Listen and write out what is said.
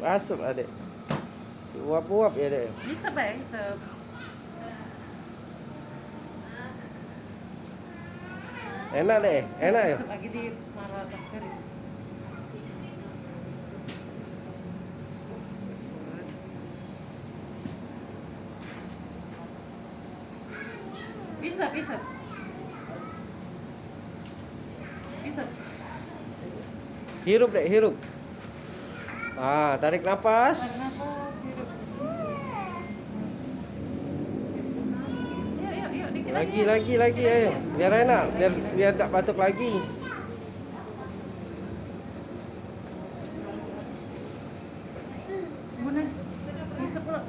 Asap adek. Uap-uap ya dek. Bisa bang, Enak deh, enak ya. lagi di marah kering. Bisa, bisa. Bisa. Hirup dek, hirup. Ah, tarik nafas. Nafas, hidup. Yuk, yuk, yuk, dikit Lagi, ayo. Biar enak, biar tak batuk lagi. Mana? Bisa pula.